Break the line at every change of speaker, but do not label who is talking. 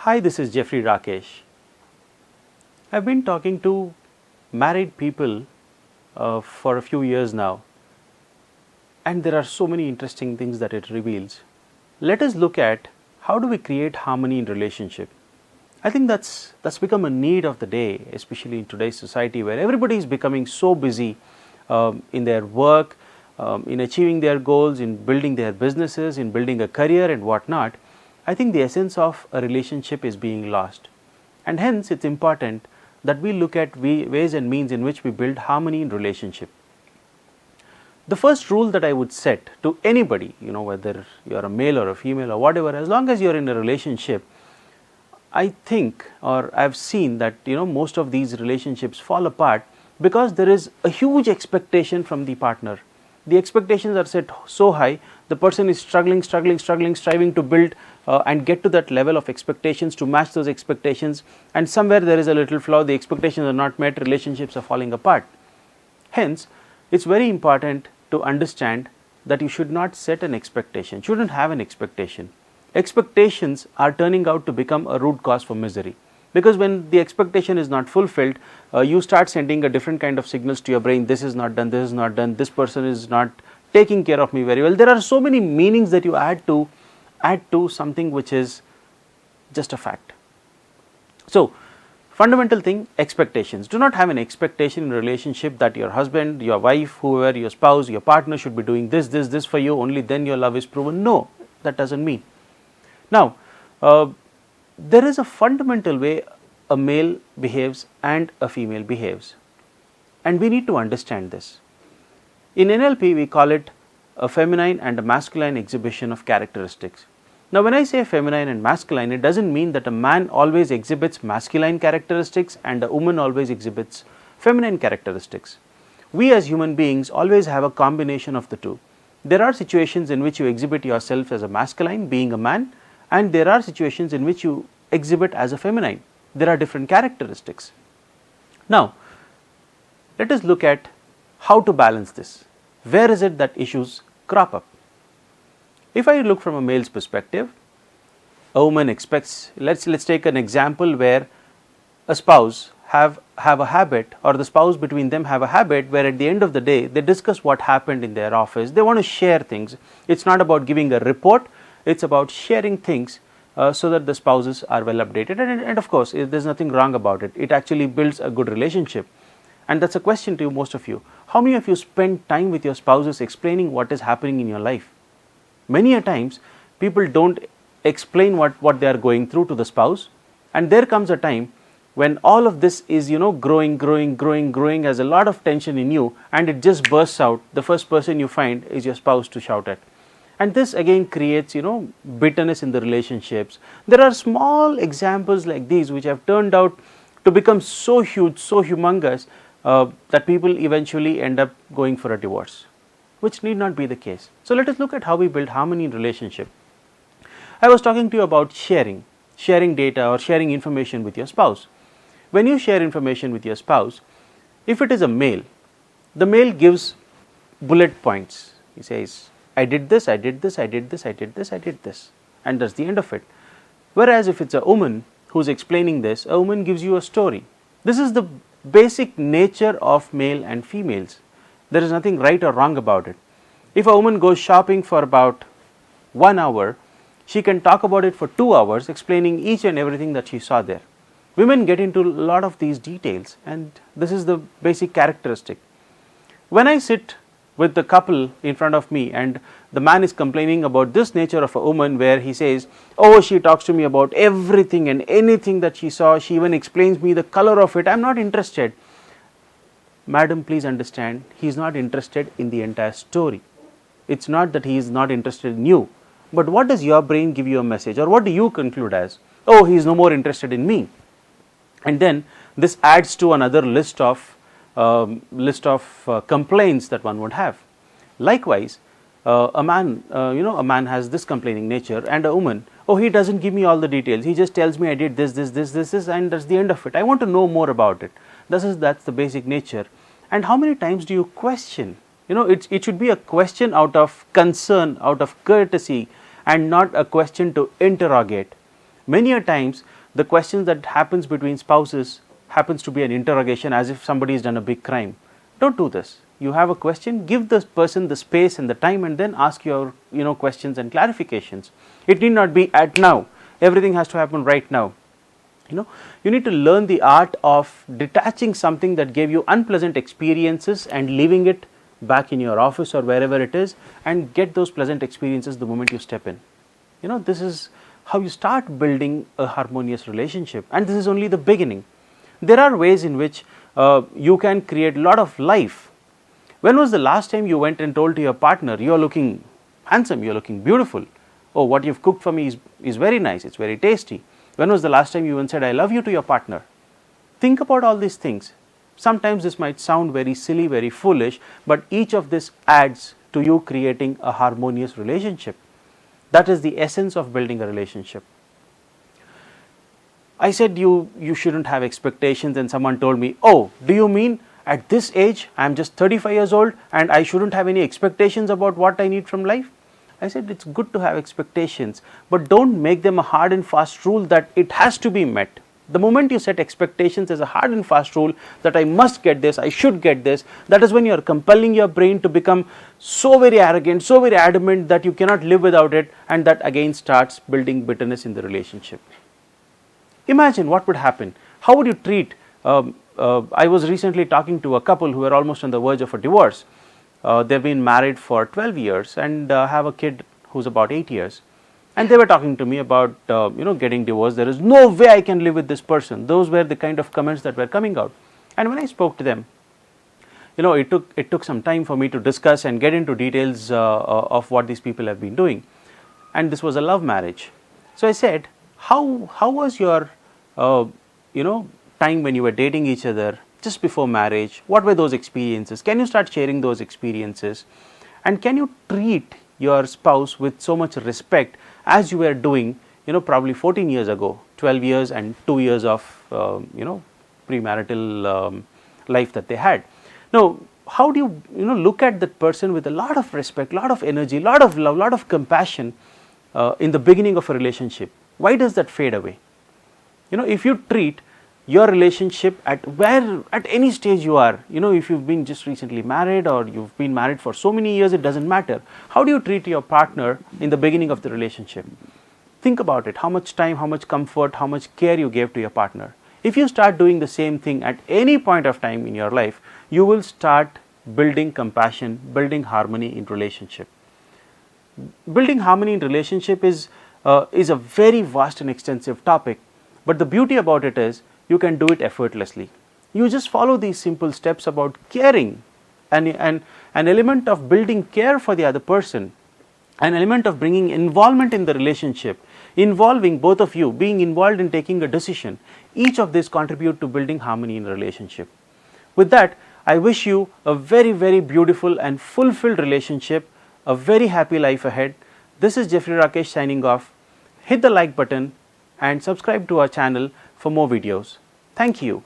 Hi, this is Jeffrey Rakesh. I've been talking to married people for a few years now, and there are so many interesting things that it reveals. Let us look at how do we create harmony in relationship. I think that's become a need of the day, especially in today's society where everybody is becoming so busy in their work, in achieving their goals, in building their businesses, in building a career and whatnot. I think the essence of a relationship is being lost, and hence it's important that we look at ways and means in which we build harmony in relationship. The first rule that I would set to anybody, whether you're a male or a female or whatever, as long as you're in a relationship, I think, or I've seen that most of these relationships fall apart because there is a huge expectation from the partner. The expectations are set so high, the person is striving to build and get to that level of expectations, to match those expectations, and somewhere there is a little flaw, the expectations are not met, relationships are falling apart. Hence, it's very important to understand that you should not set an expectation, shouldn't have an expectation. Expectations are turning out to become a root cause for misery, because when the expectation is not fulfilled, you start sending a different kind of signals to your brain. This is not done, this person is not taking care of me very well. There are so many meanings that you add to something which is just a fact. So fundamental thing, expectations. Do not have an expectation in a relationship that your husband, your wife, whoever, your spouse, your partner should be doing this for you, only then your love is proven. No, that doesn't mean. Now, there is a fundamental way a male behaves and a female behaves, and we need to understand this. In NLP, we call it a feminine and a masculine exhibition of characteristics. Now, when I say feminine and masculine, it doesn't mean that a man always exhibits masculine characteristics and a woman always exhibits feminine characteristics. We as human beings always have a combination of the two. There are situations in which you exhibit yourself as a masculine, being a man, and there are situations in which you exhibit as a feminine. There are different characteristics. Now, let us look at how to balance this. Where is it that issues crop up? If I look from a male's perspective, a woman expects, let's take an example where a spouse have a habit, or the spouse between them have a habit where at the end of the day they discuss what happened in their office. They want to share things. It's not about giving a report, it's about sharing things so that the spouses are well updated, and of course there's nothing wrong about it. It actually builds a good relationship. And that's a question to most of you. How many of you spend time with your spouses explaining what is happening in your life? Many a times people don't explain what they are going through to the spouse, and there comes a time when all of this is growing, has a lot of tension in you, and it just bursts out. The first person you find is your spouse to shout at, and this again creates bitterness in the relationships. There are small examples like these which have turned out to become so huge, so humongous, that people eventually end up going for a divorce, which need not be the case. So let us look at how we build harmony in relationship. I was talking to you about sharing data or sharing information with your spouse. When you share information with your spouse, if it is a male, the male gives bullet points. He says, I did this, and that's the end of it. Whereas if it's a woman who's explaining this, a woman gives you a story. This is the basic nature of male and females. There is nothing right or wrong about it. If a woman goes shopping for about 1 hour, she can talk about it for 2 hours, explaining each and everything that she saw there. Women get into a lot of these details, and this is the basic characteristic. When I sit with the couple in front of me and the man is complaining about this nature of a woman, where he says, oh, she talks to me about everything and anything that she saw, she even explains me the color of it, I'm not interested. Madam, please understand, he is not interested in the entire story. It's not that he is not interested in you, but what does your brain give you a message, or what do you conclude as? Oh, he is no more interested in me. And then this adds to another list of complaints that one would have. Likewise, a man has this complaining nature, and a woman, oh, he doesn't give me all the details, he just tells me I did this, and that's the end of it. I want to know more about it. That's the basic nature. And how many times do you question? It should be a question out of concern, out of courtesy, and not a question to interrogate. Many a times the questions that happens between spouses happens to be an interrogation, as if somebody has done a big crime. Don't do this. You have a question, give the person the space and the time, and then ask your questions and clarifications. It need not be at now. Everything has to happen right now. You need to learn the art of detaching something that gave you unpleasant experiences and leaving it back in your office or wherever it is, and get those pleasant experiences the moment you step in. This is how you start building a harmonious relationship, and this is only the beginning. There are ways in which you can create a lot of life. When was the last time you went and told to your partner, "You are looking handsome, you are looking beautiful. Oh, what you've cooked for me is very nice, it's very tasty." When was the last time you even said, "I love you" to your partner? Think about all these things. Sometimes this might sound very silly, very foolish, but each of this adds to you creating a harmonious relationship. That is the essence of building a relationship. I said you shouldn't have expectations, and someone told me, "Oh, do you mean at this age, I am just 35 years old and I shouldn't have any expectations about what I need from life?" I said it's good to have expectations, but don't make them a hard and fast rule that it has to be met. The moment you set expectations as a hard and fast rule that I must get this, I should get this, that is when you are compelling your brain to become so very arrogant, so very adamant that you cannot live without it, and that again starts building bitterness in the relationship. Imagine what would happen. How would you treat? I was recently talking to a couple who are almost on the verge of a divorce. They've been married for 12 years and have a kid who's about 8 years. And they were talking to me about getting divorced. There is no way I can live with this person. Those were the kind of comments that were coming out. And when I spoke to them, it took some time for me to discuss and get into details of what these people have been doing. And this was a love marriage. So I said, how was your time when you were dating each other just before marriage? What were those experiences? Can you start sharing those experiences? And can you treat your spouse with so much respect as you were doing probably 14 years ago, 12 years and 2 years of premarital life that they had? Now, how do you look at that person with a lot of respect, lot of energy, lot of love, lot of compassion in the beginning of a relationship? Why does that fade away? If you treat your relationship at any stage you are, if you've been just recently married or you've been married for so many years, it doesn't matter. How do you treat your partner in the beginning of the relationship? Think about it. How much time, how much comfort, how much care you gave to your partner. If you start doing the same thing at any point of time in your life, you will start building compassion, building harmony in relationship. Building harmony in relationship is a very vast and extensive topic, but the beauty about it is you can do it effortlessly. You just follow these simple steps about caring, and an element of building care for the other person, an element of bringing involvement in the relationship, involving both of you, being involved in taking a decision. Each of these contribute to building harmony in a relationship. With that, I wish you a very, very beautiful and fulfilled relationship, a very happy life ahead. This is Jeffrey Rakesh signing off. Hit the like button and subscribe to our channel for more videos. Thank you.